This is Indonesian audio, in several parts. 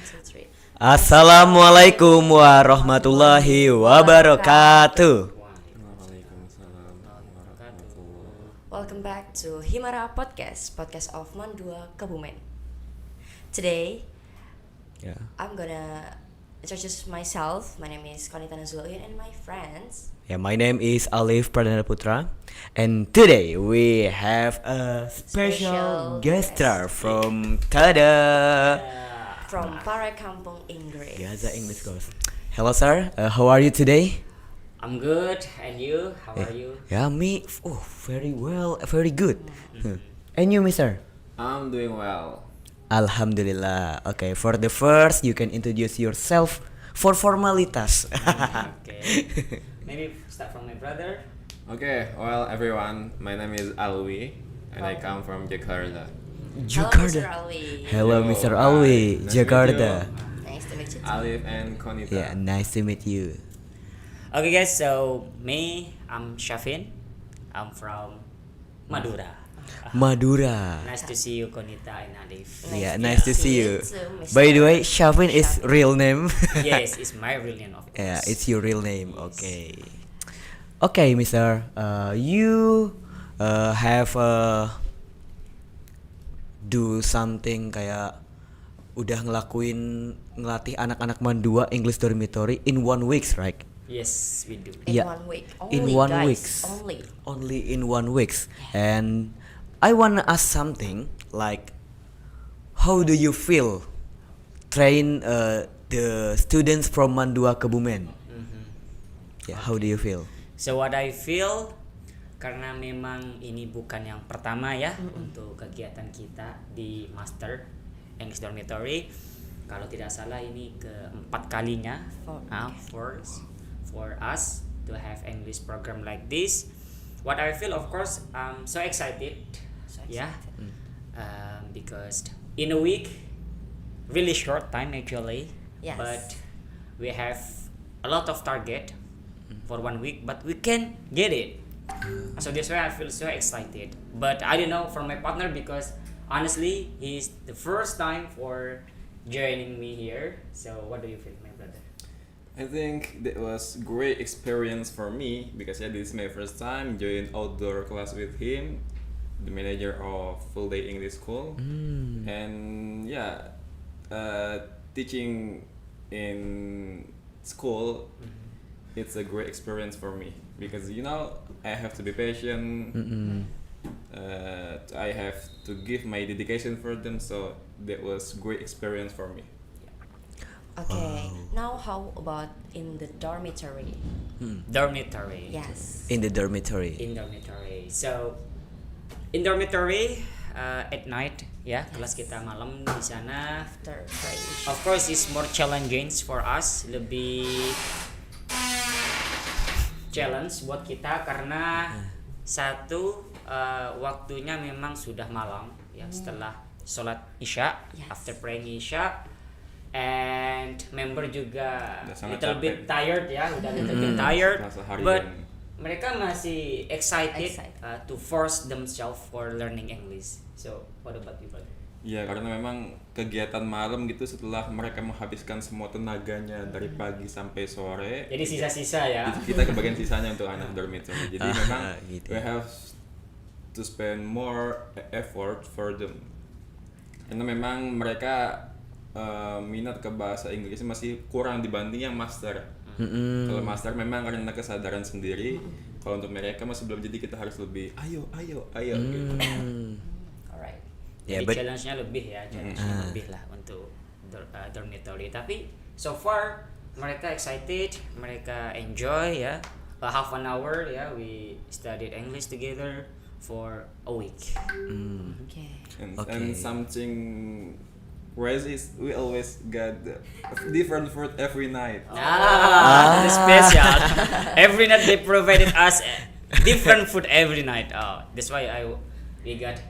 two, three. Assalamualaikum warahmatullahi wabarakatuh. Welcome back to Himara podcast of Mandua Kebumen. Today, I'm gonna introduce myself. My name is Konita Nazulin and my friends. My name is Alif Pradana Putra, and today we have a special guest star from From Para Kampung Inggris. Gaza English Course. Hello sir, how are you today? I'm good, and you? How are you? Me, very well, very good. And you, mister? I'm doing well. Alhamdulillah. Okay, for the first, you can introduce yourself for formalitas. Okay. Maybe start from my brother. Okay, well everyone, my name is Alwi and I come from Jakarta. Hello, Mr. Alwi. Hello, Yo, Mr. hi. Alwi, Nice to meet Jakarta. Nice to meet you too. Alif and Konita. Yeah, nice to meet you. Okay, guys. So I'm Shafin. I'm from Madura. Madura. Nice to see you, Konita and Alif. Yeah, nice to see you. too, Mr. By the way, Shavin is real name. Yes, it's my real name, of course. Yeah, it's your real name. Okay. Okay, Mister. You have do something kayak udah ngelatih anak-anak Mandua English Dormitory in 1 week, right? Yes, we do. In Yeah. 1 week. In Only, 1 guys. week. Only in 1 week. And I wanna ask something like, how do you feel train the students from Mandua Kebumen? Yeah, how do you feel? So what I feel, karena memang ini bukan yang pertama ya untuk kegiatan kita di Master English Dormitory. Kalau tidak salah ini keempat kalinya for us to have English program like this. What I feel, of course, I'm so excited. Yeah, because in a week, really short time actually. Yes. But we have a lot of target for 1 week, but we can get it. So that's why I feel so excited. But I don't know for my partner because honestly, he's the first time for joining me here. So what do you feel, my brother? I think that was great experience for me because this is my first time join outdoor class with him, the manager of full day English school, and teaching in school. It's a great experience for me because I have to be patient. I have to give my dedication for them, so that was great experience for me. Okay. Now how about in the dormitory? Dormitory. Yes. In the dormitory. In dormitory. So in dormitory at night, kelas kita malam di sana. After break. Of course, it's more challenging for us, lebih challenge buat kita karena satu waktunya memang sudah malam ya setelah sholat isya. Yes. After praying isya, and member juga Udah sangat little bit capek. tired ya, udah little bit tired, Setelah seharian. but mereka masih excited, Excited. to force themselves for learning English. So what about you, brother? Ya karena memang kegiatan malam gitu setelah mereka menghabiskan semua tenaganya dari pagi sampai sore. Jadi sisa-sisa ya. Itu kita kebagian sisanya untuk anak dormitory. Jadi memang gitu. we have to spend more effort for them. Karena memang mereka minat ke bahasa Inggris masih kurang dibanding yang master. Kalau master memang karena kesadaran sendiri. Kalau untuk mereka masih belum, jadi kita harus lebih ayo gitu. Alright. Yeah, Jadi but challenge-nya lebih ya, lebih lah untuk dormitory. Tapi so far mereka excited, mereka enjoy ya. Half an hour ya, we studied English together for a week. Okay. And something crazy is we always got different food every night. The special. Every night they provided us different food every night. That's why we got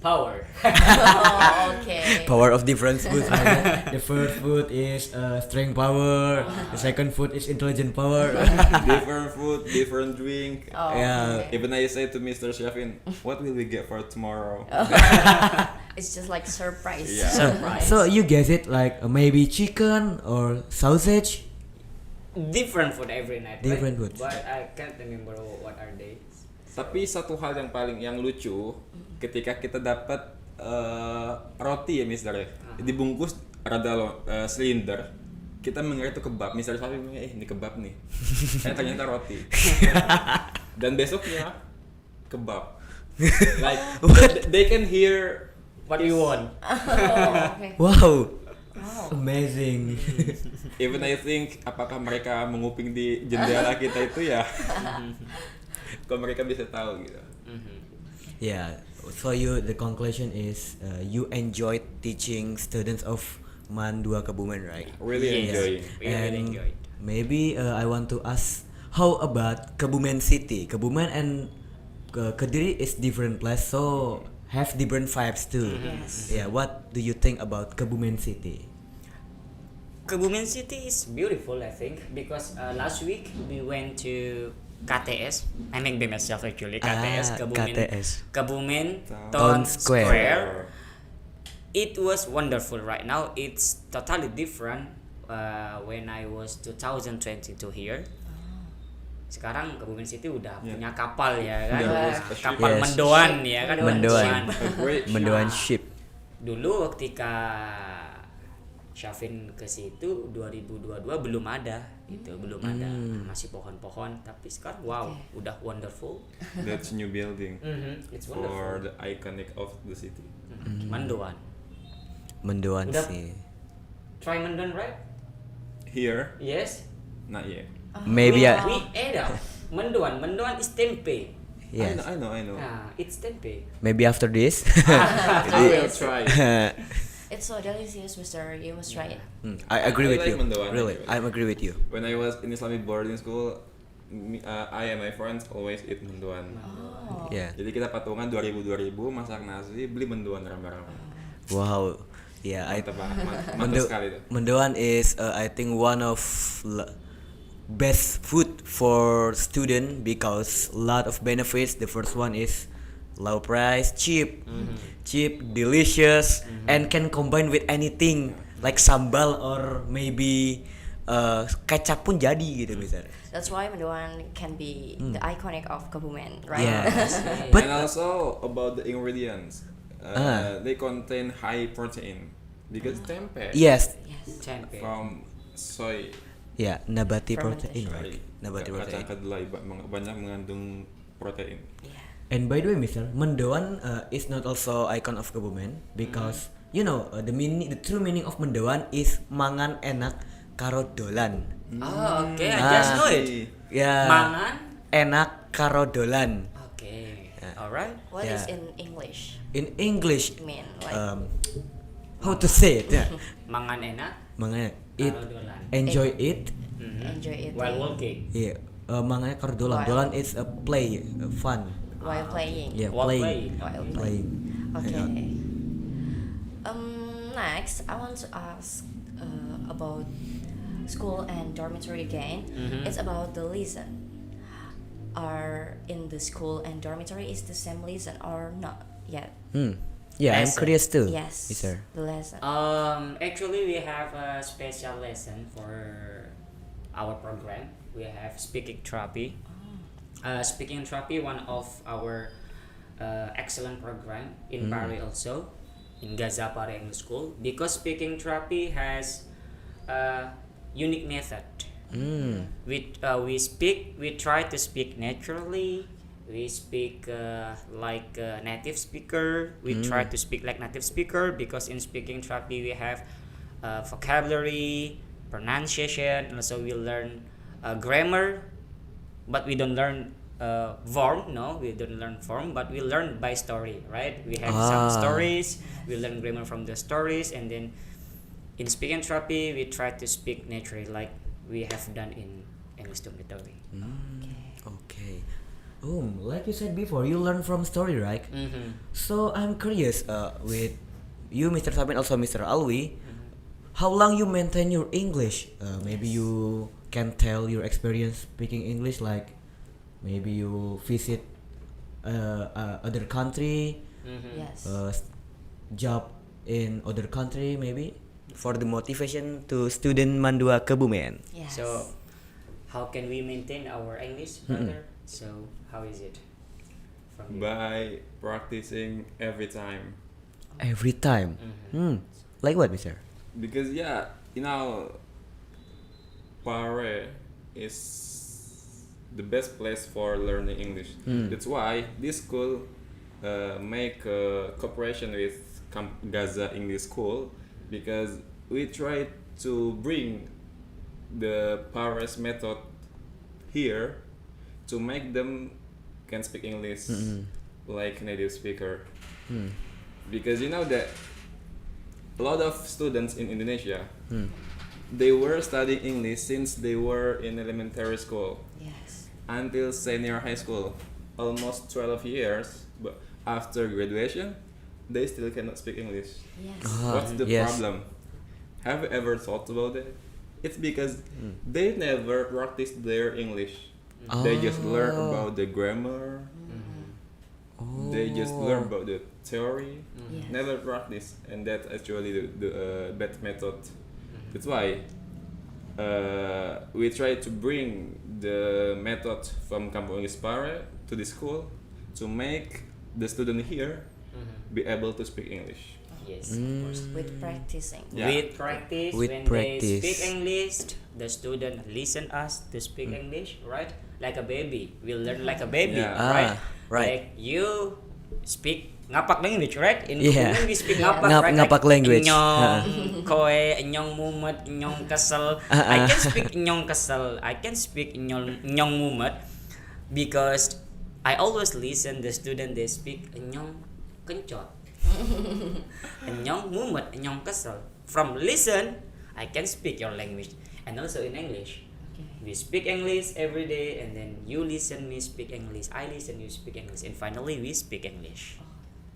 power. Oh, okay. power of different foods. The first food is strength power. The second food is intelligent power. Different food, different drink. Oh, Yeah. okay. Even I say to Mr. Shafin, what will we get for tomorrow? It's just like surprise. Yeah. Surprise. So you guess it like maybe chicken or sausage? Different food every night. Different right? foods. But I can't remember what are they. Tapi satu hal yang lucu ketika kita dapat roti ya mister ya, dibungkus rada silinder, kita mengira itu kebab. Mister Safi bilang ini kebab nih, ternyata roti. Dan besoknya kebab. Like they can hear What do you want? Oh, okay. Wow, Wow. amazing. even I think apakah mereka menguping di jendela kita itu ya. Kok mereka bisa tahu gitu. Yeah. So the conclusion is you enjoyed teaching students of MAN 2 Kebumen, right? Really Yes. enjoying. We really enjoyed. Maybe I want to ask, how about Kebumen City? Kebumen and Kediri is different place, so have different vibes too. Yes. Yeah. What do you think about Kebumen City? Kebumen City is beautiful, I think, because last week we went to KTS. I make by myself actually. KTS, KTS. Kebumen Town Town Square. Square. It was wonderful. Right now, it's totally different. When I was 2022 here. Sekarang Kebumen City udah punya kapal ya kan, Udah kapal Yes. Mendoan ya kan, Mendoan. A great Mendoan Nah, ship. Dulu ketika Syafin ke situ 2022 belum ada gitu, belum ada, masih pohon-pohon, tapi sekarang wow, udah wonderful. That's new building It's for wonderful. the iconic of the city. Mendoan. Mendoan Udah. sih. Try Mendoan, right? Here, Yes. not yet. Maybe I. We Mendoan is tempe. Yes. I know. Nah, it's tempe. Maybe after this. I will try. It's so delicious, Mister. You must try it. I agree I with like you. Mendoan, Really, actually. I agree with you. When I was in Islamic boarding school, I and my friends always eat mendoan. Oh. Yeah. Jadi kita patungan 2000 masak nasi, beli mendoan rame-rame. Wow. Yeah, I Mantap banget, mantap sekali itu. Mendoan is I think one of best food for student because lot of benefits. The first one is low price, cheap, delicious, and can combine with anything like sambal or maybe kecap pun jadi gitu misalnya. That's why Mendoan can be the iconic of Kebumen, right? Yes. And also about the ingredients, they contain high protein because tempe Yes. Yes. Tempe. from soy. Ya, nabati Fermentation. protein, right? Nabati Kacang protein. kedelai banyak mengandung protein. Yeah. And by the way, Mister, Mendoan is not also icon of Kebumen because you know the true meaning of Mendoan is mangan enak karo dolan. Oh, okay. I just know it. Ya. Mangan. Enak karo dolan. Okay. Alright. What is Yeah. in English? In English, Mean like how to say it? Yeah. Mangan enak. Mangan eat, Karo dolan. enjoy it. enjoy it While walking. Yeah. Mangan karo dolan. While- Dolan is a play, fun. while playing. Yeah, While playing. playing. While Playing. Okay. Next, I want to ask about school and dormitory again. It's about the lesson. Are in the school and dormitory is the same lesson or not yet? Yeah, I'm Lesson. curious too. Yes. Mister. The lesson. Actually, we have a special lesson for our program. We have speaking therapy. Speaking therapy, one of our excellent program in Paris also, in Gaza Paris English School, because speaking therapy has a unique method. We try to speak naturally. We speak like a native speaker. We try to speak like native speaker because in speaking therapy we have vocabulary, pronunciation, and also we learn grammar, but we don't learn form. No, we don't learn form, but we learn by story, right? We have some stories. We learn grammar from the stories, and then in speaking therapy we try to speak naturally, like we have done in English dormitory. Okay. Like you said before, you learn from story, right? So I'm curious with you, Mr. Sabin, also Mr. Alwi, how long you maintain your English? Maybe you can tell your experience speaking English, like maybe you visit other country, Yes. job in other country maybe for the motivation to student Mandua Kebumen. Yes. So, how can we maintain our English, brother? So, how is it from you? By practicing every time. Every time. Like what, Mister? Because Pare is the best place for learning English. That's why this school make a cooperation with Gaza English School, because we try to bring the Paris method here to make them can speak English like native speaker. Because you know that a lot of students in Indonesia they were studying English since they were in elementary school Yes. until senior high school, almost 12 years. But after graduation, they still cannot speak English. Yes. What's the yes. problem? Have you ever thought about it? It's because they never practiced their English. They just learn about the grammar. They just learn about the theory. Yes. Never practice, and that's actually the bad method. That's why we try to bring the method from Kampung Ispare to the school to make the student here be able to speak English. Yes, of course. With practicing. Yeah. With practice, With when practice. they speak English, the student listen us to speak English, right? Like a baby, we learn like a baby, Yeah. right? Right. Like you speak ngapak language, right? In Yeah. Kebumen we speak Yeah. ngapak, right? Ngapak language. Nyong koe, nyong mumet, nyong kesel. I can speak nyong kesel. I can speak nyong mumet because I always listen the student they speak nyong kencot. Nyong mumet, nyong kesel. From listen, I can speak your language, and also in English. Okay. We speak English every day, and then you listen me speak English. I listen you speak English, and finally we speak English.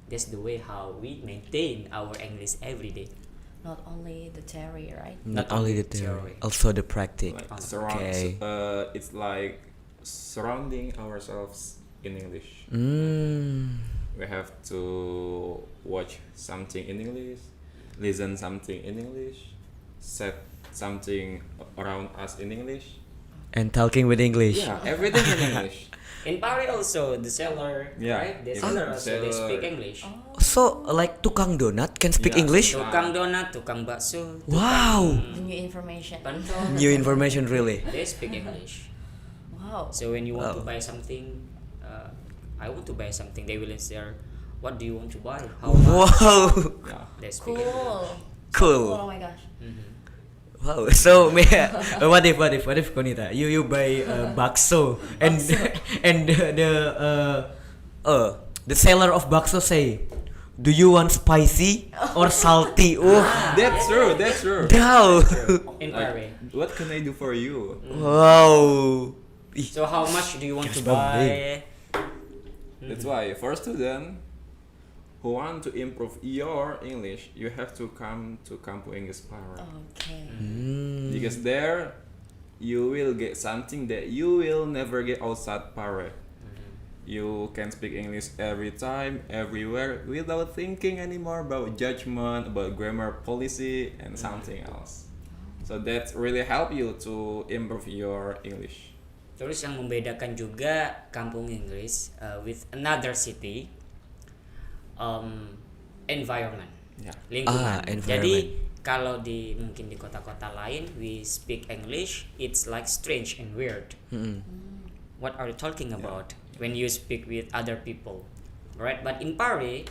That's the way how we maintain our English every day. Not only the theory, right? Not Not only only the theory, theory. also the practice. Like Okay. it's like surrounding ourselves in English. We have to watch something in English, listen something in English, set something around us in English. And talking with English. Yeah, everything in English. In Paris also the seller, Yeah. right? The Yeah. seller also they Seller. speak English. So like tukang donat can speak Yeah. English? Tukang donat, tukang bakso, Wow. The new information. pentol, New information really. they speak English. Wow. So when you want to Wow. buy something, I want to buy something, they will answer, what do you want to buy? How Wow. much? Yeah. They speak Cool. English. Cool. Oh my gosh. Wow. So what if Konita, you buy bakso and and the seller of bakso say, do you want spicy or salty? Oh, That's true. That's true. wow. In Like, Paris. what can I do for you? Wow. So how much do you want to Yes, buy? That's why for a student who want to improve your English, you have to come to Kampung English Power. Okay. Because there you will get something that you will never get outside Pare. You can speak English every time, everywhere, without thinking anymore about judgment, about grammar policy, and something else. So that really help you to improve your English. Terus yang membedakan juga Kampung Inggris with another city, environment, Yeah. lingkungan. Environment. Jadi kalau mungkin di kota-kota lain we speak English, it's like strange and weird. What are you talking about when you speak with other people, right? But in Paris,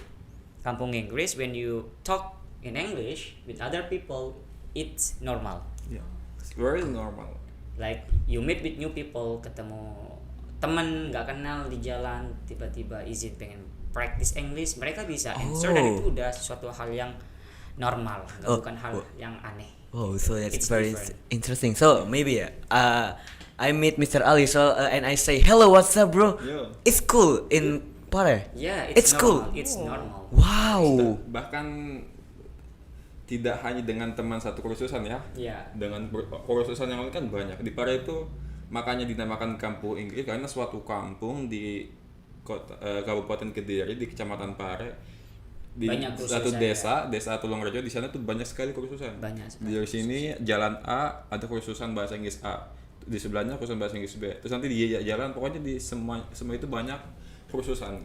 Kampung Inggris, when you talk in English with other people, it's normal. Yeah. It's very normal. Like you meet with new people, ketemu teman nggak kenal di jalan, tiba-tiba izin pengen practice English, mereka bisa answer, dan itu udah suatu hal yang normal, bukan hal yang aneh. Oh, so that's It's very different. interesting. So maybe I meet Mr. Ali, so and I say hello, what's up, bro? Yeah. It's cool in Pare. Yeah, It's normal. cool. It's normal. Wow. Bahkan tidak hanya dengan teman satu kursusan ya. Yeah. Dengan kursusan yang lain kan banyak. Di Pare itu makanya dinamakan Kampung Inggris karena suatu kampung di Kabupaten Kediri di Kecamatan Pare di Banyak satu kursusan, desa Tulungarejo, di sana tuh banyak sekali kursusan. Banyak sekali Di sini jalan A ada kursusan bahasa Inggris A, di sebelahnya kursusan bahasa Inggris B. Terus nanti di jalan pokoknya di semua itu banyak kursusan.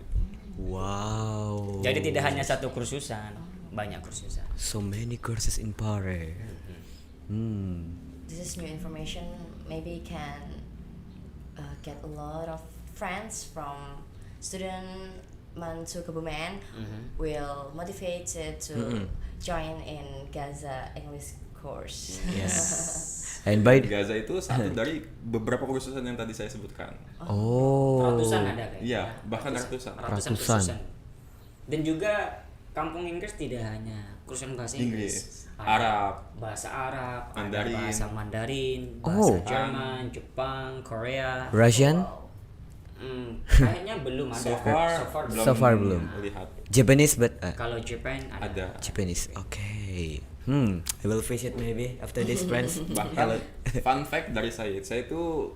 Wow. Jadi tidak hanya satu kursusan, banyak kursusan. So many courses in Pare. This is new information. Maybe can get a lot of friends from student Mandu Kebumen will motivated to join in Gaza English course. Yes. And by Gaza itu satu dari beberapa kursusan yang tadi saya sebutkan. Ratusan ada kayaknya. Iya, bahkan ratusan. Ratusan kursusan. Dan juga kampung Inggris tidak hanya kursusan bahasa Inggris. Ada Arab, bahasa Arab, Mandarin. ada bahasa Mandarin, bahasa Oh. Jerman, Jepang, Korea. Russian, Kayaknya belum ada. So far belum. Lihat Japanese, but Kalau Japan ada. ada. Japanese. Okay. I will visit maybe after this, friends. Bahkan fun fact dari saya itu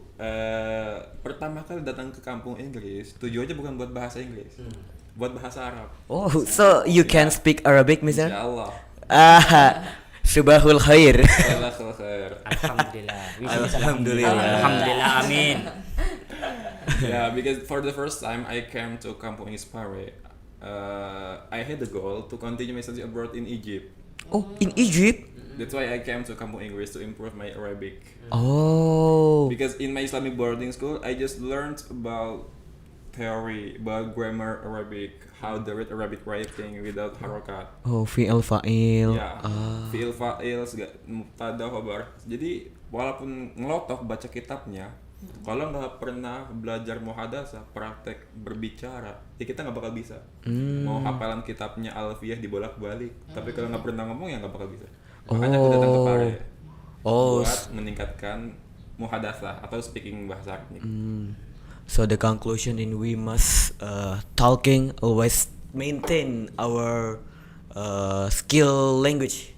pertama kali datang ke kampung Inggris tujuannya bukan buat bahasa Inggris, buat bahasa Arab. Oh, so you can speak Arabic, Mister? Insya Allah. Subahul khair. Jazakallah khair. Alhamdulillah. Alhamdulillah. Alhamdulillah. Amin. Yeah, because for the first time I came to Kampung Inggris Pare, I had the goal to continue my studies abroad in Egypt. Oh, in Egypt? That's why I came to Kampung Inggris to improve my Arabic. Oh. Because in my Islamic boarding school, I just learned about theory, about grammar Arabic, how to read Arabic writing without harokat. Oh, fi'il fa'il. Ya, fi'il fa'il, mubtada, khabar. Jadi walaupun ngelotok baca kitabnya, kalau nggak pernah belajar muhadasah, praktek berbicara, ya kita nggak bakal bisa. Mau hafalan kitabnya Alfiyah dibolak-balik, tapi kalau nggak pernah ngomong ya nggak bakal bisa. Makanya aku datang ke Pare buat meningkatkan muhadasah atau speaking bahasa Arab. So the conclusion in we must talking always maintain our skill language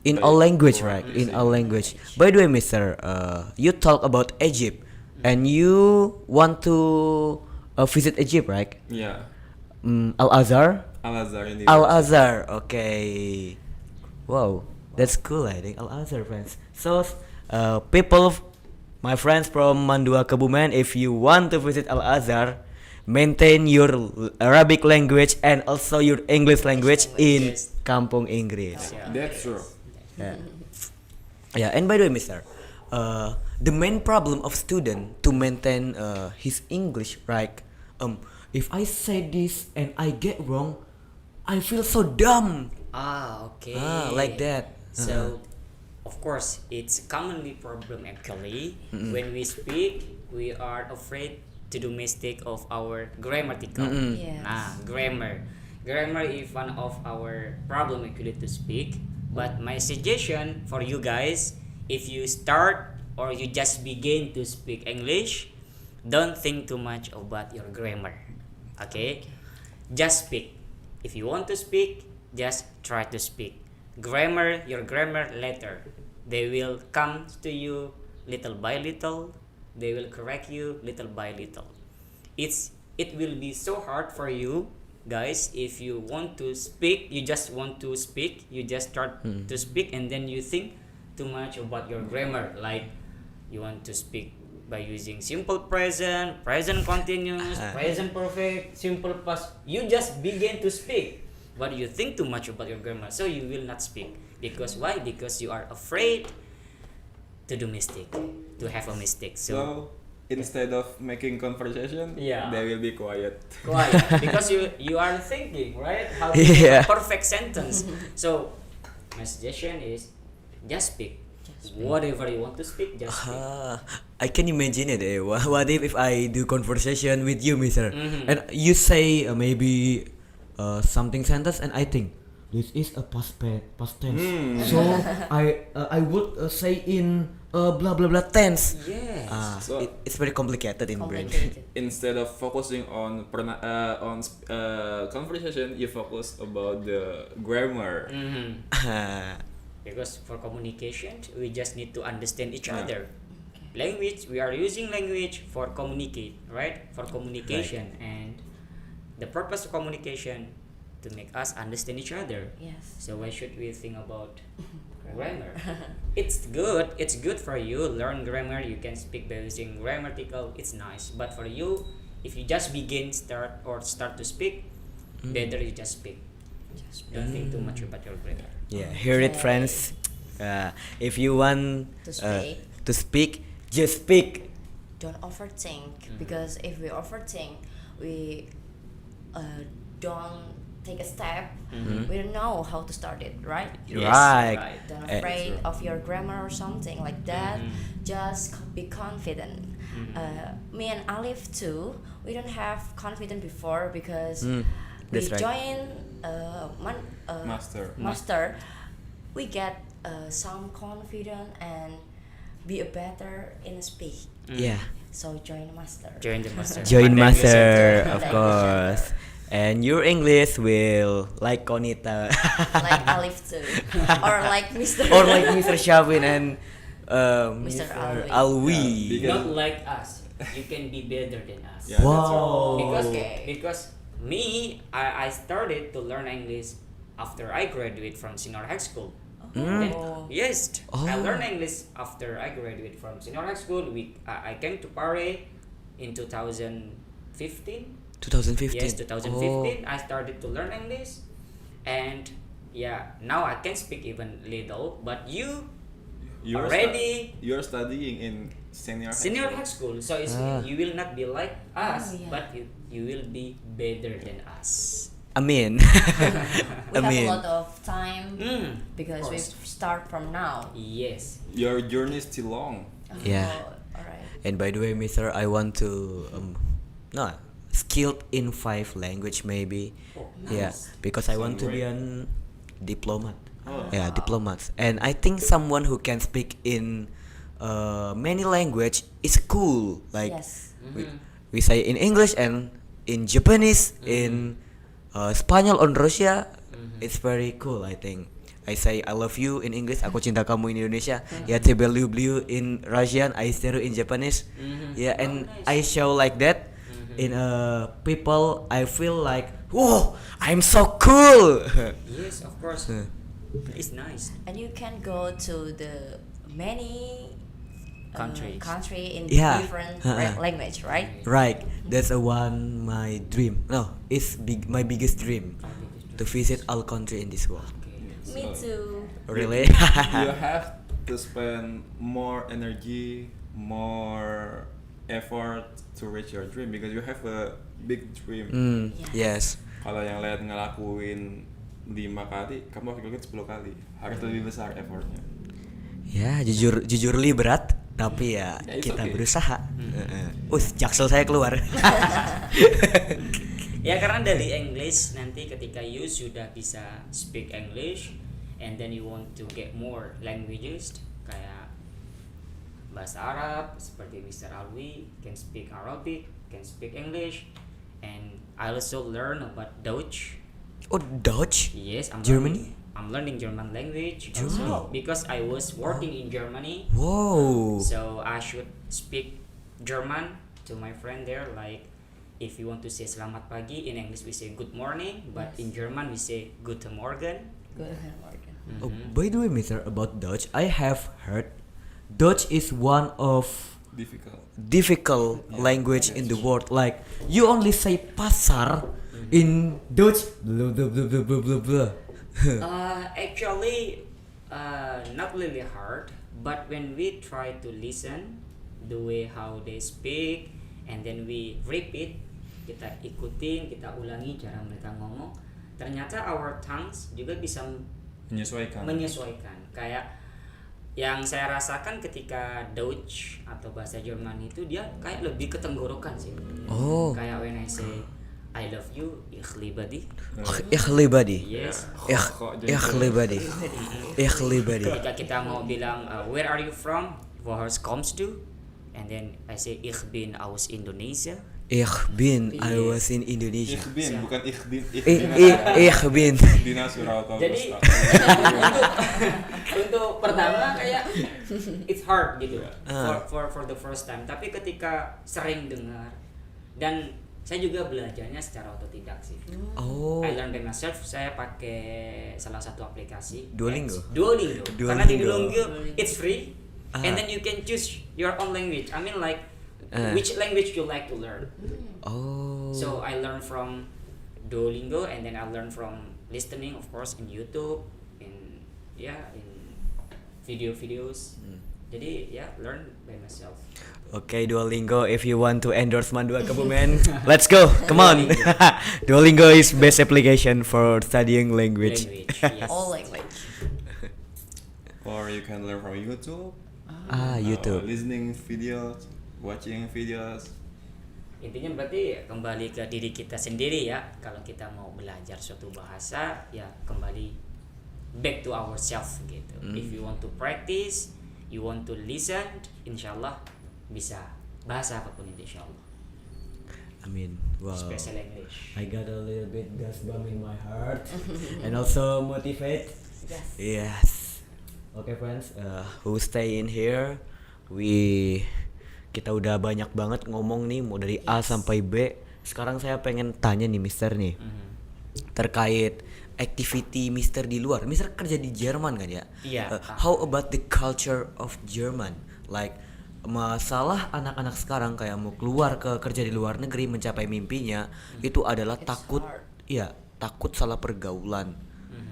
in all language, right? In all language. By the way, Mister, you talk about Egypt and you want to visit Egypt, right? Ya, Al Azhar. Al-Azhar ini. Al Azhar, okay. Wow, that's cool. I think Al Azhar, friends. So, people, my friends from Mandua Kebumen, if you want to visit Al Azhar, maintain your Arabic language and also your English language in Kampung Inggris. That's true. Yeah, and by the way, Mister, the main problem of student to maintain his English, right? If I say this and I get wrong, I feel so dumb. Okay. Like that. So, of course, it's commonly problem actually. When we speak, we are afraid to do mistake of our grammatical. Yes. Grammar. Grammar is one of our problem actually to speak. But my suggestion for you guys, if you start or you just begin to speak English, don't think too much about your grammar. Okay? Just speak. If you want to speak, just try to speak. Your grammar later. They will come to you little by little. They will correct you little by little. It will be so hard for you guys if you want to speak. You just want to speak. You just start to speak and then you think too much about your grammar. Like you want to speak by using simple present, present continuous, present perfect, simple past. You just begin to speak, but you think too much about your grammar, so you will not speak. Because why? Because you are afraid to do mistake, to have a mistake. So instead of making conversation, Yeah. they will be quiet. quiet, because you are thinking, right? How to Yeah. make a perfect sentence. So my suggestion is just speak. Whatever you want to speak, just speak. I can imagine it. What if I do conversation with you, Mister, and you say maybe something sentence, and I think this is a past tense. So I would say in blah blah blah tense. Yes. So- It's very complicated in brain. Complicated. Instead of focusing on conversation, you focus about the grammar. Because for communication, we just need to understand each Yeah. other. Language, we are using language for communicate, right? For communication, and the purpose of communication to make us understand each other. Yes. So why should we think about grammar? It's good for you. Learn grammar. You can speak by using grammatical. It's nice. But for you, if you just start to speak, better you just speak. Don't think too much about your grammar. Yeah, hear it, Okay. friends. If you want to speak, just speak. Don't overthink, because if we overthink, we don't take a step. We don't know how to start it, right? Yes, Right. Don't Eh, afraid of your grammar or something like that. Just be confident. Me and Alif too, we don't have confidence before because we that's right. join Master. master. We get some confidence and be a better in speak. Yeah, So join master. Join the master. join But then you master, said- of Like course. And your English will like Konita Like Alif too, or like Mr. or like Mr. Shavin and Mr. Mr. Alwi. Alwi. Yeah, Not like us. You can be better than us. Yeah, that's Wow. Because Okay. because me, I started to learn English after I graduate from senior high school. And- Oh. yes, I Oh. learned English after I graduated from senior high school. I came to Paris in 2015. 2015. Yes, 2015. I started to learn English, and yeah, now I can speak even little. But you already you're studying in senior high school, so it's, you will not be like us, Oh, yeah. but you will be better than us. Amin. We have Amin. a lot of time because of we course. start from now. Yes. Your journey is still long. Yeah. Alright. And by the way, Mister, I want to no skilled in 5 language maybe. Oh, Yeah, nice. because I want to Sound be great. an diplomat. Oh. Yeah, diplomat. And I think someone who can speak in many language is cool. Like Yes. we say in English and in Japanese, in Spanyol on Russia. It's very cool, I think. I say I love you in English, aku cinta kamu in Indonesia. Ya, тебя люблю in Russian, I still in Japanese. Yeah, and I show like that in people. I feel like, whoa, I'm so cool. Yes, of course. It's nice. And you can go to the many Countries. in Yeah. different Uh-uh. language, right? Right, that's my dream. No, it's my biggest dream to visit all country in this world. Me So, too. Really? you have to spend more energy, more effort to reach your dream because you have a big dream. Yes. Kalau yang lihat ngelakuin 5 kali, kamu harus ngelakuin 10 kali. Harus lebih besar effortnya. Ya, jujur li berat, tapi ya Ya, it's kita okay. berusaha. Jaksel saya keluar. Ya karena dari English nanti ketika you sudah bisa speak English and then you want to get more languages kayak bahasa Arab seperti Mr. Alwi can speak Arabic, can speak English, and I also learn about Dutch. Oh, Dutch? Yes, Germany? I'm learning German language Germany? also because I was working in Germany. Wow. So I should speak German to my friend there. Like if you want to say selamat pagi in English we say good morning, but in German we say guten Morgen. Good Morgan. Oh, by the way, Mister, about Dutch, I have heard Dutch is one of difficult language in the world. Like you only say pasar in Dutch. Blah, blah, blah, blah, blah, blah, blah. Actually, not really hard, but when we try to listen the way how they speak and then we repeat, kita ikutin, kita ulangi cara mereka ngomong, ternyata our tongues juga bisa menyesuaikan. Kayak yang saya rasakan ketika Dutch atau bahasa Jerman itu dia kayak lebih ke tenggorokan sih. Oh. Kayak when I say I love you, ich liebe dich. Ich liebe dich. Yes. Ich liebe dich. Ich liebe dich. Ketika kita mau bilang where are you from, woher kommst du, and then I say ich bin aus Indonesia. I was in Indonesia. Ich bin, bukan ich bin. Ich bin. Dina Surauto. Jadi untuk pertama kayak it's hard gitu for the first time. Tapi ketika sering dengar dan Saya juga belajarnya secara otodidak sih. Oh. I learn by myself. Saya pakai salah satu aplikasi Duolingo? Duolingo. Karena di Duolingo it's free, and then you can choose your own language. I mean like which language you like to learn. Oh. So I learn from Duolingo, and then I learn from listening, of course, in YouTube, in videos. Jadi learn by myself. Okay, Duolingo, if you want to endorse Mandua Kebumen, let's go. Come on. Duolingo is best application for studying language. Yes. All language. Or you can learn from YouTube. YouTube. Listening videos, watching videos. Intinya berarti kembali ke diri kita sendiri ya. Kalau kita mau belajar suatu bahasa, ya kembali back to ourselves gitu. If you want to practice, you want to listen, insyaallah bisa bahasa apapun itu insyaallah. Amin. Wow. Special English. I got a little bit goosebump in my heart and also motivate. Yes. Okay friends, who stay in here, kita udah banyak banget ngomong nih, mau dari A sampai B. Sekarang saya pengen tanya nih Mister nih, terkait activity Mister di luar. Mister kerja di Jerman kan ya? Iya. How about the culture of German? Like masalah anak-anak sekarang kayak mau keluar ke kerja di luar negeri mencapai mimpinya itu adalah takut salah pergaulan,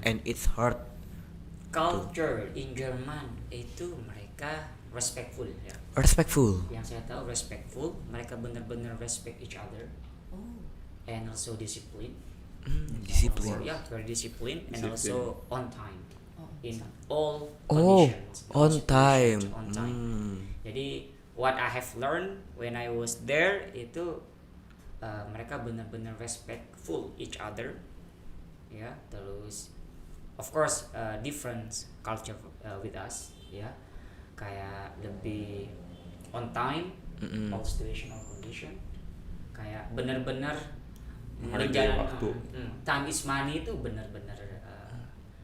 and it's hard. Culture in Jerman itu mereka respectful ya. Respectful. Yang saya tahu respectful, mereka benar-benar respect each other, and also discipline. Discipline. Very discipline, and also on time in all Oh, conditions. on time. On time. Jadi what I have learned when I was there itu mereka benar-benar respectful each other, ya. Terus of course different culture with us, ya. Kayak lebih on time, all situation, all condition. Kayak benar-benar Menghargai waktu. Time is money itu benar-benar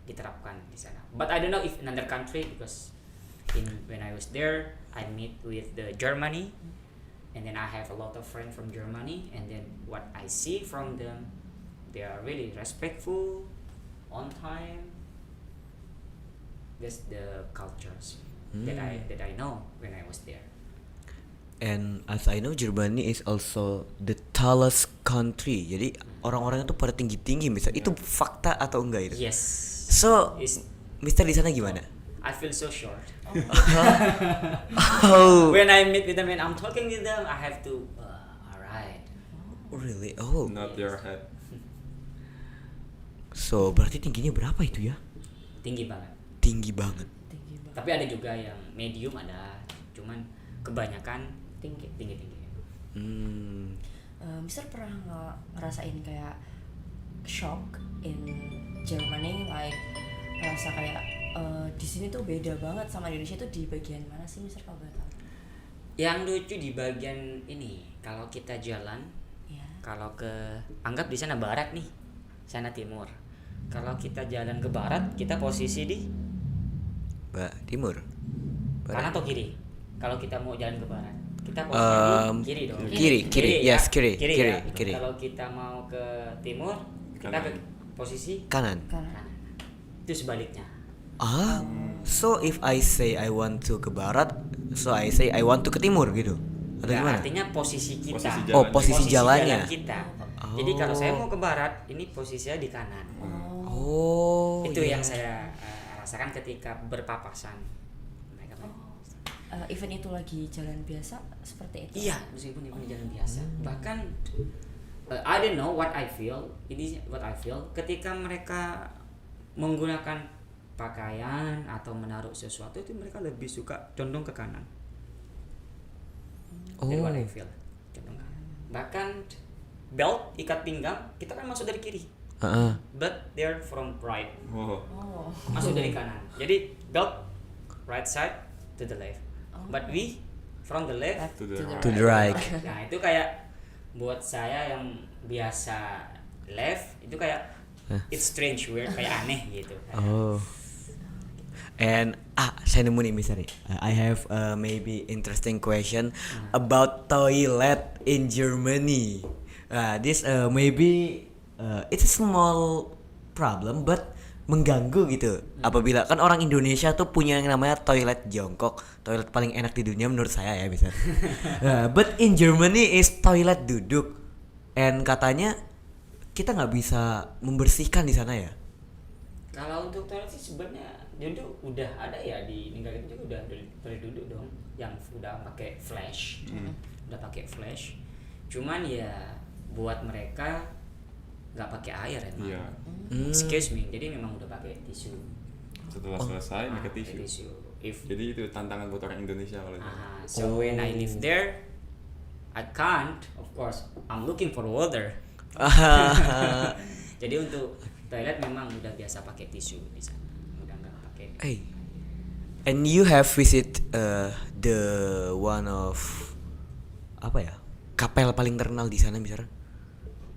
diterapkan di sana. But I don't know if in another country, because when I was there, I meet with the Germany, and then I have a lot of friends from Germany, and then what I see from them, they are really respectful, on time. That's the cultures that I know when I was there. And as I know, Germany is also the tallest country. Jadi orang-orangnya tuh pada tinggi-tinggi, misalnya. Itu fakta atau enggak itu? Yes. So, Is- Mister di sana gimana? I feel so short. Oh, When I meet with them and I'm talking with them, I have to, alright. really? Oh, Not your head. so berarti tingginya berapa itu ya? Tinggi banget. Tinggi banget. Tapi ada juga yang medium ada, cuman kebanyakan tinggi. Mister pernah nggak ngerasain kayak shock in Germany, like ngerasa kayak di sini tuh beda banget sama di Indonesia, tuh di bagian mana sih Mister kalau boleh tahu? Yang lucu di bagian ini, kalau kita jalan, kalau anggap di sana barat nih, sana timur. Kalau kita jalan ke barat, kita posisi di Timur. kanan atau kiri? Kalau kita mau jalan ke barat, kita posisi di kiri dong. Kiri, yes, kiri. ya. Kiri. Kalau kita mau ke timur, kita ke posisi Kanan. kanan. Itu sebaliknya. So if I say I want to ke barat, so I say I want to ke timur gitu. Atau Ya, gimana? artinya posisi kita. Posisi jalan. Oh, posisi jalannya. jalan kita. Jadi kalau saya mau ke barat, ini posisinya di kanan. Oh, Itu iya. yang saya rasakan ketika berpapasan. Mereka Even itu lagi jalan biasa seperti itu? Iya, meskipun ini jalan biasa. Bahkan I don't know what I feel. Ini what I feel ketika mereka menggunakan pakaian atau menaruh sesuatu, itu mereka lebih suka condong ke kanan. That's what I feel. Condong ke kanan. Bahkan belt ikat pinggang kita kan masuk dari kiri. But they're from right. Masuk dari kanan. Jadi belt right side to the left. But we from the left To To the right. Nah, itu kayak buat saya yang biasa left itu kayak it's strange, weird, kayak aneh gitu. Oh. And saya nemu nih misalnya. I have maybe interesting question about toilet in Germany. This maybe it's a small problem but mengganggu gitu. Apabila kan orang Indonesia tuh punya yang namanya toilet jongkok, toilet paling enak di dunia menurut saya ya misalnya. But in Germany is toilet duduk, and katanya kita nggak bisa membersihkan di sana ya. Kalau untuk toilet sih sebenarnya duduk udah ada ya di negara itu juga udah boleh duduk dong, yang udah pakai flash, udah pakai flash. Cuman ya buat mereka nggak pakai air emang. Iya. Excuse me, jadi memang udah pakai tisu. Setelah selesai pakai tisu. If Jadi itu tantangan buat orang Indonesia kalau itu. so when I live there, I can't. Of course, I'm looking for water. Jadi untuk toilet memang udah biasa pakai tisu di sana, udah nggak pakai. Hey, and you have visit the one of apa ya, kapel paling terkenal di sana misalnya,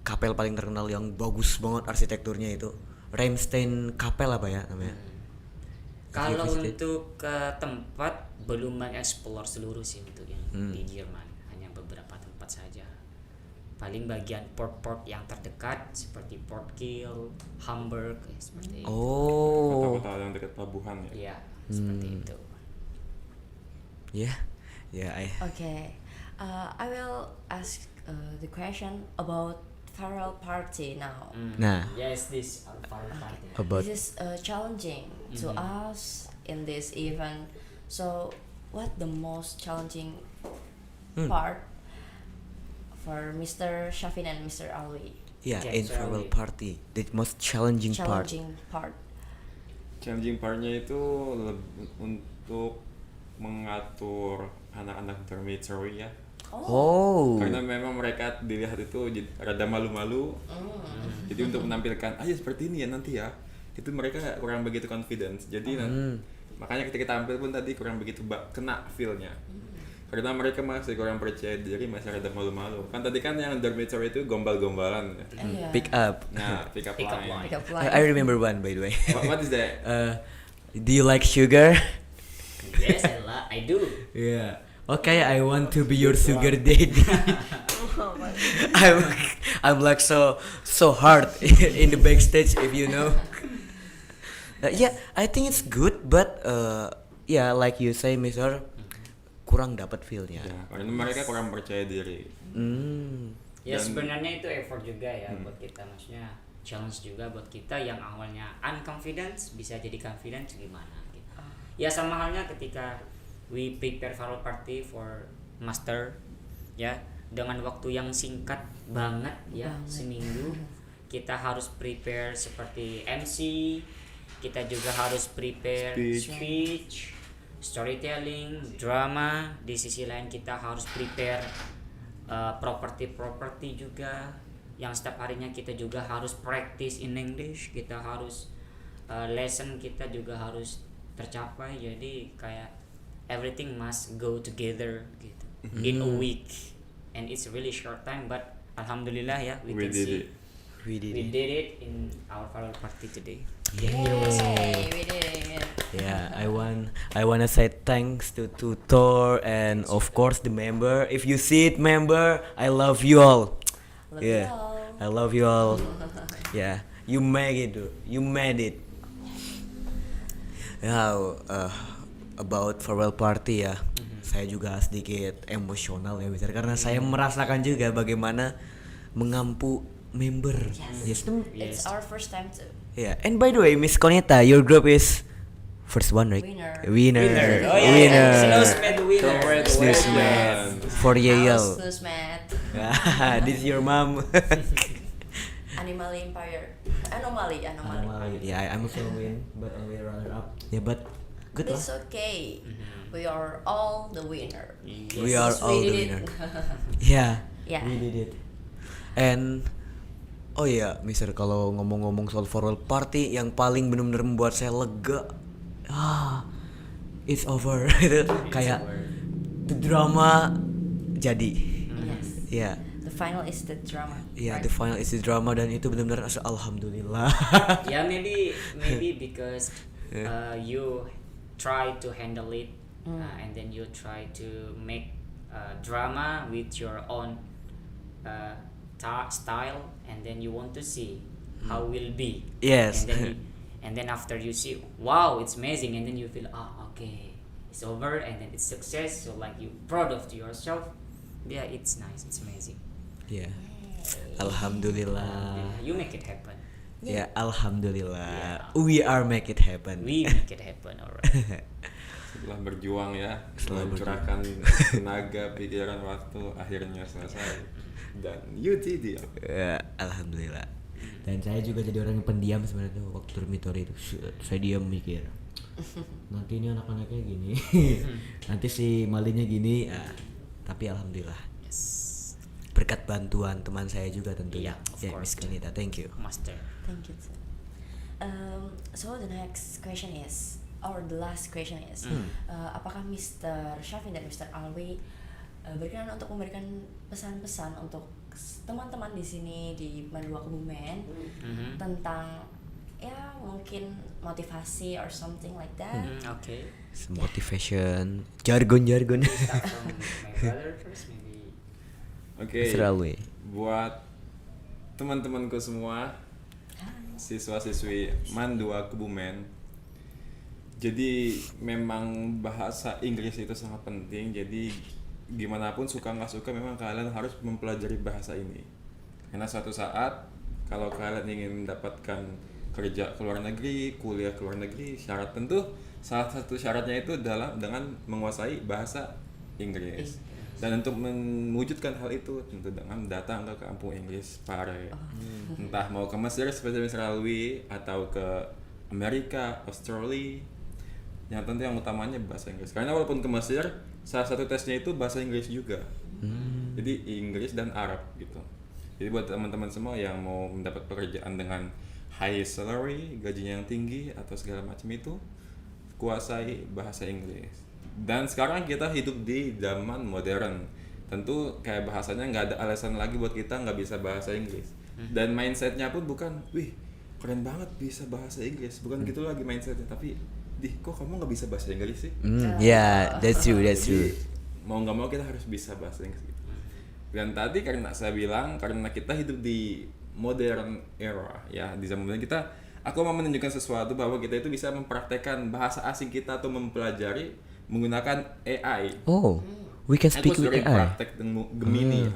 kapel paling terkenal yang bagus banget arsitekturnya itu, Ramstein Kapel apa ya namanya? Kalau Have you visited? untuk ke tempat belum mengeksplor seluruh sih untuk yang di Jerman, hanya beberapa tempat saja. Paling bagian port-port yang terdekat seperti Port Kiel, Hamburg, seperti itu. Oh, Kota-kota yang dekat pelabuhan ya. Iya, seperti itu. yeah, Okay, I will ask the question about farewell party now. Nah, Yes, this our farewell party. about This is challenging to us in this event. So, what the most challenging part for Mr. Shafin and Mr. Alwi? yeah, Okay, in so farewell we- party, the most challenging part. Challenging part. Challenging partnya itu untuk mengatur anak-anak dormitory ya. Oh, Karena memang mereka dilihat itu rada malu-malu. Jadi untuk menampilkan, ayo seperti ini ya nanti ya. Itu mereka kurang begitu confidence. Jadi makanya ketika tampil pun tadi kurang begitu kena feel-nya. Karena mereka masih kurang percaya diri, masih rada malu-malu. Kan tadi kan yang dormitory itu gombal-gombalan ya. Yeah. pick up. Nah, pick up Pick up line. line. Pick up I line. remember one by the way. What is that? Do you like sugar? Yes, I do. Yeah. Okay, I want to be your sugar daddy. I'm like so hard in the backstage if you know. Yeah, I think it's good, but yeah, like you say, Mister, kurang dapat feel-nya. Ya, karena mereka kurang percaya diri. Ya Dan- sebenarnya itu effort juga ya buat kita, maksudnya challenge juga buat kita yang awalnya unconfident bisa jadi confident gimana gitu. Ya sama halnya ketika we prepare farewell party for master ya, dengan waktu yang singkat banget ya, seminggu kita harus prepare seperti MC, kita juga harus prepare speech, storytelling, drama. Di sisi lain kita harus prepare property juga yang setiap harinya kita juga harus practice in English, kita harus lesson kita juga harus tercapai. Jadi kayak everything must go together gitu in a week, and it's a really short time, but alhamdulillah ya we can did see it. We did we it. did it in our farewell party today. Yay, we did it. Yeah, I wanna say thanks to Tutor and of course the member. If you see it, member, I love you all. Love Yeah, you all. I love you all. Yeah, you made it, dude. You made it. Now, about farewell party ya, saya juga sedikit emosional ya, Mister, karena saya merasakan juga bagaimana mengampu member. Yes. It's our first time to Yeah, and by the way, Miss Koneta, your group is first one, right? Winner. Winner. Oh yeah, Winner. Snowsmed winner. Snowsmed for House Yale. Newsmat, This is your mom. Animal Empire, Anomaly. Yeah, I'm also win, but only runner up. Yeah, but good It's lah. okay. We are all the winner. We are Yes, all we the did it. winner. Yeah, Yeah. we did it. And oh iya, Mister, kalau ngomong-ngomong soal farewell party, yang paling benar-benar membuat saya lega, it's over. Itu kayak the drama jadi. Yes. Ya, The final is the drama. ya, right? the final is the drama, dan itu benar-benar alhamdulillah. Yeah, maybe because you try to handle it, and then you try to make drama with your own style, and then you want to see how will be. Yes. And then after you see, wow, it's amazing, and then you feel, okay, it's over, and then it's success. So like you proud of yourself. Yeah, it's nice, it's amazing. Yeah. Alhamdulillah. You make it happen. Ya, alhamdulillah. Yeah. We are make it happen. We make it happen, alright. Setelah berjuang ya, Setelah mencurahkan tenaga, pikiran, waktu, akhirnya selesai. Dan you did it. Ya, alhamdulillah. Dan saya juga jadi orang yang pendiam sebenarnya tuh waktu dormitory itu. Saya diam mikir. Nanti ini anak-anaknya gini. Nanti si Malinya gini. Tapi alhamdulillah. Yes. Berkat bantuan teman saya juga tentunya. Yeah, of Ya, course. Miss Kanita, thank you. Master. Thank you. So the next question is, or the last question is, apakah Mr. Syafin dan Mr. Alwi berkenan untuk memberikan pesan-pesan untuk teman-teman di sini di Mandua Kebumen tentang ya mungkin motivasi or something like that? Okay. Motivation, jargon-jargon. Start from my brother first, maybe. Oke. Mr. Alwi. Buat teman-temanku semua, siswa-siswi Mandua Kebumen. Jadi memang bahasa Inggris itu sangat penting. Jadi gimana pun suka nggak suka memang kalian harus mempelajari bahasa ini. Karena suatu saat kalau kalian ingin mendapatkan kerja ke luar negeri, kuliah ke luar negeri, syarat tentu salah satu syaratnya itu adalah dengan menguasai bahasa Inggris. Dan untuk mewujudkan hal itu tentu dengan datang ke kampung Inggris Pare. Entah mau ke Mesir seperti Mr. Alwi atau ke Amerika, Australia. Yang tentu yang utamanya bahasa Inggris. Karena walaupun ke Mesir, salah satu tesnya itu bahasa Inggris juga. Jadi Inggris dan Arab gitu. Jadi buat teman-teman semua yang mau mendapat pekerjaan dengan high salary, gajinya yang tinggi atau segala macam itu, kuasai bahasa Inggris. Dan sekarang kita hidup di zaman modern. Tentu kayak bahasanya nggak ada alasan lagi buat kita nggak bisa bahasa Inggris. Dan mindsetnya pun bukan, wih keren banget bisa bahasa Inggris. Bukan gitu lagi mindsetnya, tapi kok kamu nggak bisa bahasa Inggris sih? Yeah, that's true. Jadi, mau nggak mau kita harus bisa bahasa Inggris gitu. Dan tadi karena saya bilang karena kita hidup di modern era ya, di zaman modern kita, aku mau menunjukkan sesuatu bahwa kita itu bisa mempraktekkan bahasa asing kita atau mempelajari menggunakan AI. Oh, we can speak Aku with sering AI. praktek dengan Gemini ya.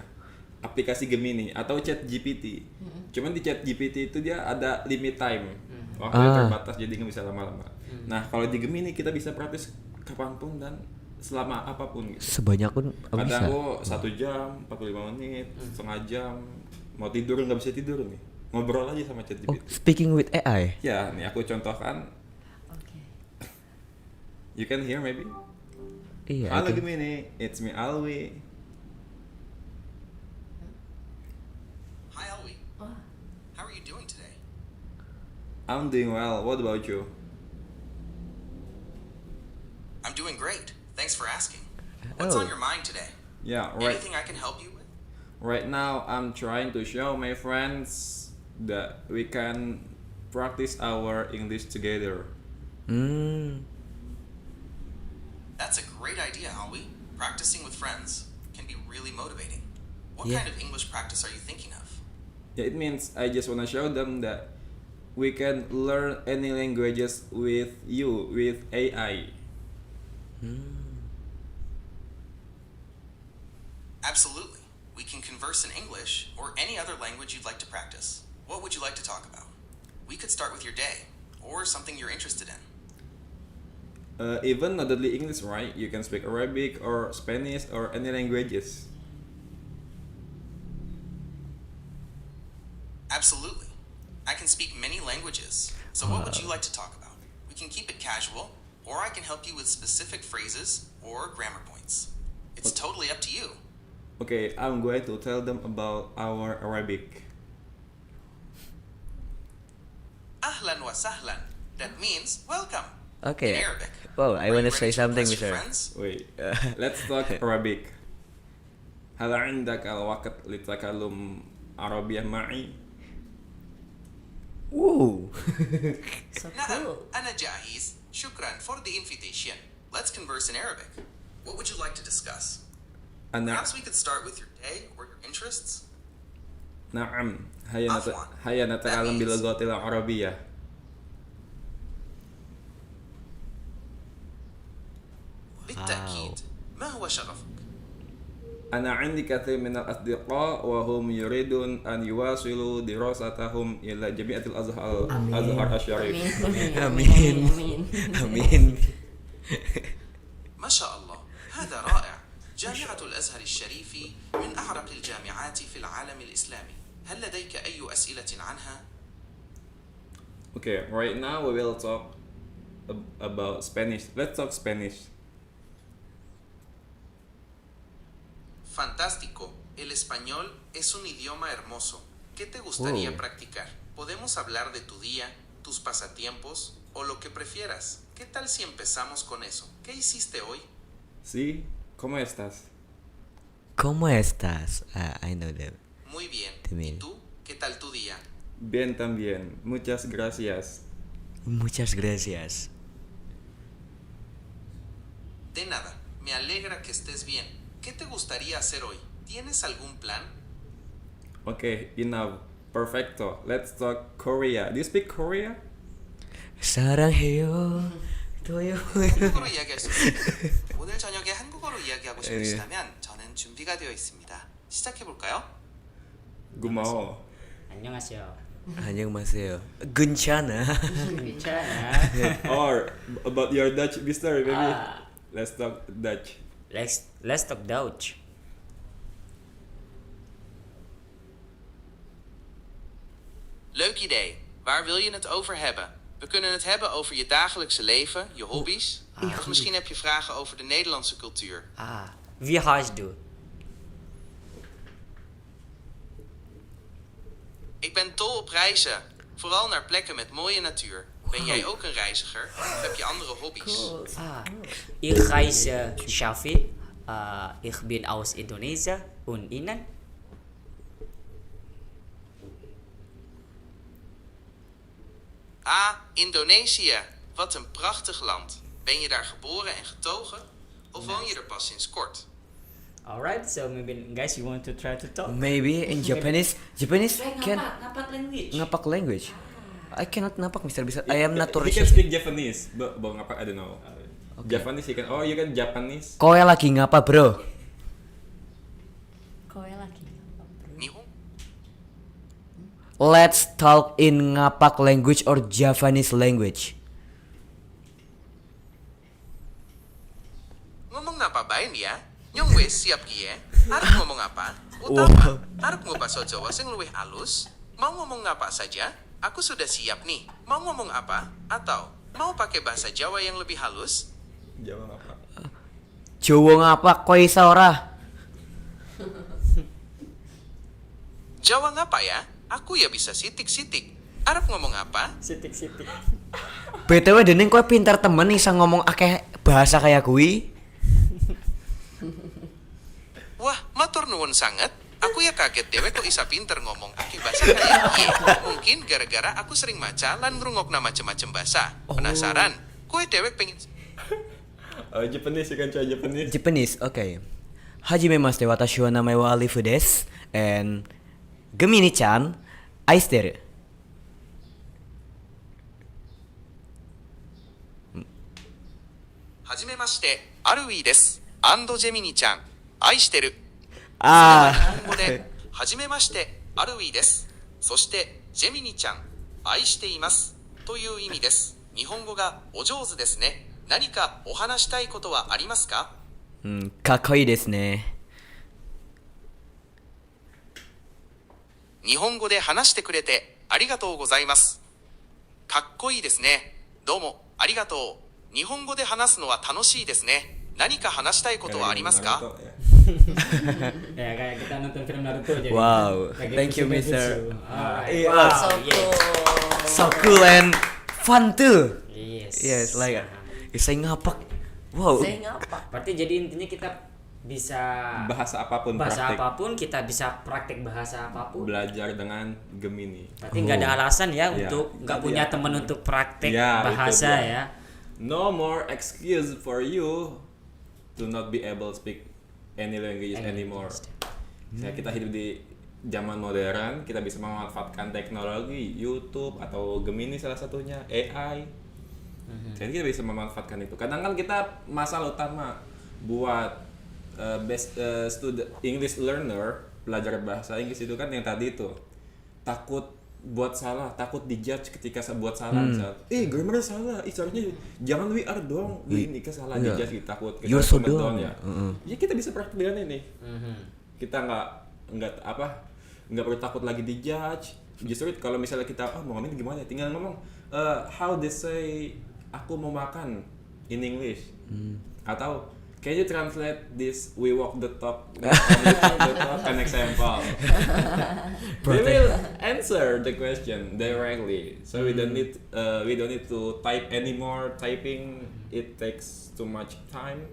Aplikasi Gemini atau ChatGPT. Cuman di ChatGPT itu dia ada limit time. Waktunya terbatas jadi nggak bisa lama-lama. Nah, kalau di Gemini kita bisa praktis kapanpun dan selama apapun gitu. Sebanyak pun bisa. Kadang aku 1 jam, 45 menit, setengah jam. Mau tidur nggak bisa tidur nih. Ngobrol aja sama Oh, ChatGPT. speaking with AI. Ya, nih aku contohkan. Okay. You can hear maybe? Iya. Halo I can- Gemini, it's me Alwi. Hi, Alwi. Oh, How are you doing today? I'm doing well. What about you? I'm doing great. Thanks for asking. What's on your mind today? Yeah, right. Anything I can help you with? Right now, I'm trying to show my friends that we can practice our English together. That's a great idea, Alwi. Practicing with friends can be really motivating. What Yeah. kind of English practice are you thinking of? Yeah, it means I just want to show them that we can learn any languages with you, with AI. Absolutely. We can converse in English or any other language you'd like to practice. What would you like to talk about? We could start with your day or something you're interested in. Even not only English, right? You can speak Arabic or Spanish or any languages. Absolutely. I can speak many languages. So what would you like to talk about? We can keep it casual, or I can help you with specific phrases or grammar points. It's totally up to you. Okay, I'm going to tell them about our Arabic. Ahlan wa sahlan. That means welcome. Okay. In Arabic. Wow, I Are wanna you say ready to something, impress your Mr. friends? Wait, let's talk Arabic. هل عندك الوقت للتكلم عربية معي؟ Woo. so Na'am, cool. ana jahiz. Shukran for the invitation. Let's converse in Arabic. What would you like to discuss? أنا Perhaps we could start with your day or your interests. نعم هيا نتعلم باللغة العربية. بالتأكيد. ما هو شغفك؟ أنا عندي كثير من الأصدقاء وهم يريدون أن يواصلوا دراستهم إلى جامعة الأزهر الشريف. Amin. Amin. ما شاء الله، هذا رائع. جامعة الأزهر الشريف من أعرق الجامعات في العالم الإسلامي. هل لديك أي أسئلة عنها؟ Okay, right now we will talk about Spanish. Let's talk Spanish. Fantástico. El español es un idioma hermoso. ¿Qué te gustaría Oh. practicar? Podemos hablar de tu día, tus pasatiempos o lo que prefieras. ¿Qué tal si empezamos con eso? ¿Qué hiciste hoy? Sí, ¿cómo estás? ¿Cómo estás? I know that. Muy bien. También. ¿Y tú? ¿Qué tal tu día? Bien también. Muchas gracias. Muchas gracias. De nada. Me alegra que estés bien. ¿Qué te gustaría hacer hoy? ¿Tienes algún plan? Okay, enough. Perfecto. Let's talk Korea. Do you speak Korea? 사랑해요. 도요. 한국어로 이야기할 수 있습니다. 오늘 저녁에 한국어로 이야기하고 싶으시다면 저는 준비가 되어 있습니다. 시작해 볼까요? Gumao. 안녕하세요. 안녕하세요. 괜찮아. 괜찮아. Or about your Dutch, Mister, maybe. Ah. Let's talk Dutch. Let's talk Dutch. Leuk idee. Waar wil je het over hebben? We kunnen het hebben over je dagelijkse leven, je hobby's. Of misschien heb je vragen over de Nederlandse cultuur. Wie heißt du? Ik ben dol op reizen. Vooral naar plekken met mooie natuur. Ben jij ook een reiziger? Of heb je andere hobby's? Ich heiße Shafi. Ich bin aus Indonesien und Ihnen? Ah, Indonesië. Wat een prachtig land. Ben je daar geboren en getogen? Of woon je er pas sinds kort? Alright, so maybe guys you want to try to talk? Maybe in Japanese can Ngapak language. ngapak language. I cannot napak, Mr. Bisa. I am not He can Russian. speak Japanese, but ngapa? I don't know. Japanese he can. Oh, you can Japanese. Kowe lagi ngapa, bro? Kowe lagi ngapak, bro? Nihon? Let's talk in ngapak language or Japanese language. Ngomong apa ba ya? Nyong wis siap gie. Arep ngomong apa? Utama. Arep ngupas Jawa sing luwih alus. Mau ngomong apa saja? Aku sudah siap nih. Mau ngomong apa? Atau mau pakai bahasa Jawa yang lebih halus? Jawa ngapa? Jawa ngapak kowe isa ora? Jawa ngapa ya? Aku ya bisa sitik-sitik. Arep ngomong apa? Sitik-sitik. BTW dening kowe pinter temen isa ngomong akeh bahasa kayak kuwi. Wah, matur nuwun sangat. Aku ya kaget dewe kok isa pinter ngomong ake bahasa kayak gie. Mungkin gara-gara aku sering maca lan ngrungokna macem-macem bahasa. Penasaran? Kowe dewek pengen Japanese, you can try Japanese. Japanese, okay. Hajime mashite watashi wa namae wa Alifu desu and Gemini-chan aishiteru. Hajimemashite, Arui desu. And Gemini-chan, 愛してる。 Ah. 日本語で、はじめまして、アルウィです。そして、ジェミニちゃん、愛しています。という意味です。日本語がお上手ですね。何かお話したいことはありますか？かっこいいですね。日本語で話してくれてありがとうございます。かっこいいですね。どうもありがとう。日本語で話すのは楽しいですね。何か話したいことはありますか？ Ya kayak kita nonton film Naruto jadi. Wow. Lagi Thank you, Kusume Mr. Jutsu. Alright. Yeah. Wow, So yes. cool. So cool and fun too. Yes. Yes, like saya ngapak. Wow. Saya ngapak. Berarti jadi intinya kita bisa Bahasa apapun, bahasa praktik. apapun kita bisa praktek bahasa apapun. Belajar dengan Gemini. Berarti nggak ada alasan ya Ya. untuk nggak Tapi punya ya. teman untuk praktek Ya, bahasa itu dia. ya. No more excuse for you to not be able to speak any language anymore. Saya kita hidup di zaman modern kita bisa memanfaatkan teknologi YouTube atau Gemini salah satunya AI. Jadi kita bisa memanfaatkan itu. Kadang kan kita masalah utama buat student English learner belajar bahasa Inggris itu kan yang tadi itu takut buat salah, takut dijudge ketika buat salah misal. Grammarnya salah, seharusnya jangan we are dong. Ini salah dijudge, kita takut. You're so dumb. down ya. Ya kita bisa praktek dengan ini. Kita nggak perlu takut lagi dijudge. Justru kalau misalnya kita mau ngomong gimana, tinggal ngomong how they say aku mau makan in English. Atau can you translate this we walk the talk an example? They will answer the question directly. So we don't need to type anymore. Typing it takes too much time.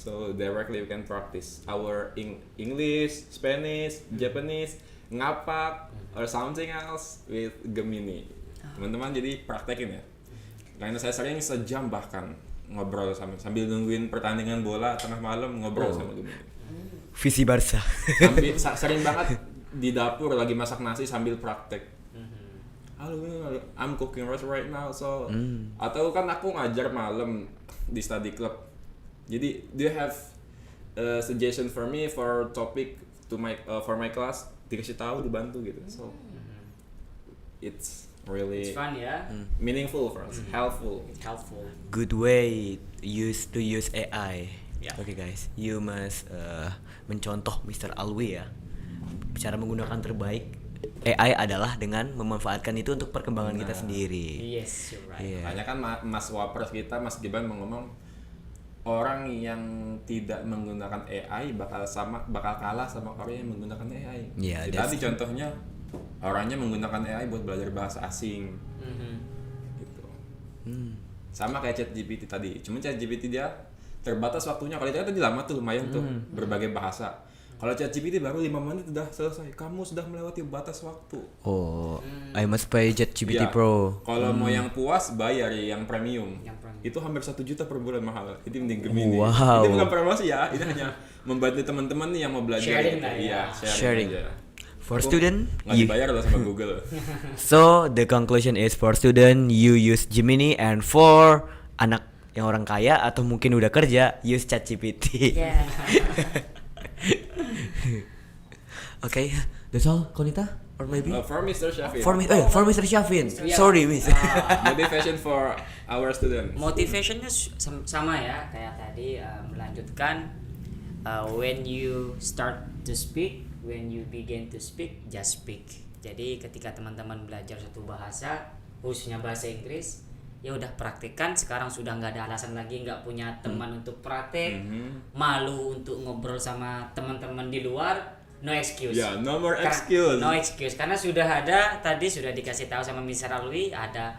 So directly we can practice our English, Spanish, Japanese, ngapak or something else with Gemini. Teman-teman jadi praktekin ya. Karena saya sering sejam bahkan ngobrol sambil nungguin pertandingan bola tengah malam ngobrol sama Gemini. Visi Barca. Sering banget di dapur lagi masak nasi sambil praktek. Halo, I'm cooking right now so atau kan aku ngajar malam di study club. Jadi do you have suggestion for me for topic for my class? Dikasih tahu, dibantu gitu. So it's really It's fun ya. Meaningful for us, helpful. Good way to use AI. Yeah. Oke guys, you must mencontoh Mr. Alwi ya. Cara menggunakan terbaik AI adalah dengan memanfaatkan itu untuk perkembangan kita sendiri. Yes, you're right. Iya. Makanya kan Mas Wapres kita, Mas Gibran mau ngomong orang yang tidak menggunakan AI bakal kalah sama orang yang menggunakan AI. Yeah, Tadi contohnya orangnya menggunakan AI buat belajar bahasa asing. Gitu. Sama kayak ChatGPT tadi. Cuma ChatGPT dia terbatas waktunya. Kalau itu tadi lama tuh lumayan tuh berbagai bahasa. Kalau ChatGPT baru 5 menit udah selesai. Kamu sudah melewati batas waktu. Oh, I must pay ChatGPT Iya. Pro. Kalau mau yang puas bayar yang premium. Itu hampir 1 juta per bulan mahal. Itu mending Gemini. Wow. Ini bukan promosi ya. Ini hanya membantu teman-teman nih yang mau belajar. Sharing gitu. lah ya. Iya, Sharing. aja. For student, Nggak dibayar loh sama Google. so the conclusion is for student you use Gemini, and for anak yang orang kaya atau mungkin udah kerja use ChatGPT. Yeah. Okay, that's all, Konita, or maybe For Mr. Shafin. for Mr. Shafin. Yeah. Sorry, Miss. Motivation for our students. Motivationnya sama ya kayak tadi, melanjutkan when you start to speak, when you begin to speak, just speak. Jadi ketika teman-teman belajar satu bahasa, khususnya bahasa Inggris, ya udah praktikkan. Sekarang sudah nggak ada alasan lagi nggak punya teman untuk praktek, malu untuk ngobrol sama teman-teman di luar, no excuse. Ya, no more excuse. No excuse, karena sudah ada tadi sudah dikasih tahu sama Mr. Alwi, ada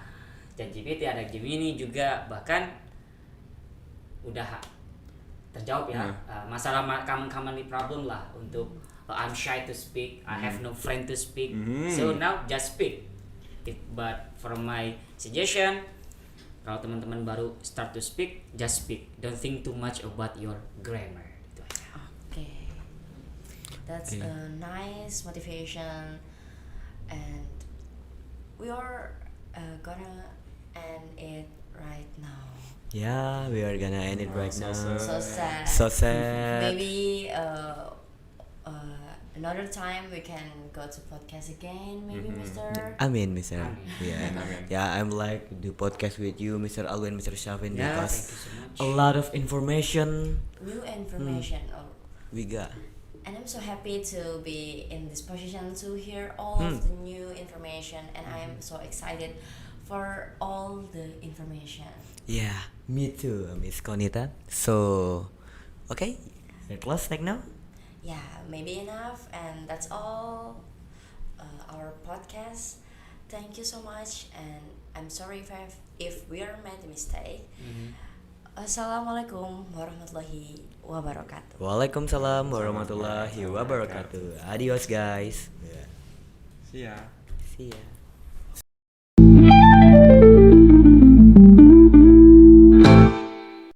ChatGPT, ada Gemini juga, bahkan udah terjawab ya. Masalah common problem lah untuk I'm shy to speak, I have no friend to speak, so now just speak. But from my suggestion, kalau teman-teman baru start to speak, just speak. Don't think too much about your grammar. Itu aja. Okay. That's a nice motivation, and we are gonna end it right now. Yeah, we are gonna end it right now. So sad. So sad. Maybe another time we can go to podcast again, maybe, Mr. Amin, Mr. Amin. Yeah, Amin. yeah. I'm like do podcast with you, Mr. Alwin, Mr. Shafin, Yeah, because thank you so much. a lot of information New information. we got. And I'm so happy to be in this position to hear all of the new information, and I am so excited for all the information. Yeah, me too, Miss Konita. So, okay, we're close right now. Yeah, maybe enough, and that's all our podcast. Thank you so much, and I'm sorry if we are made a mistake. Assalamualaikum warahmatullahi wabarakatuh. Waalaikumsalam warahmatullahi wabarakatuh. Adios, guys. See ya. See ya.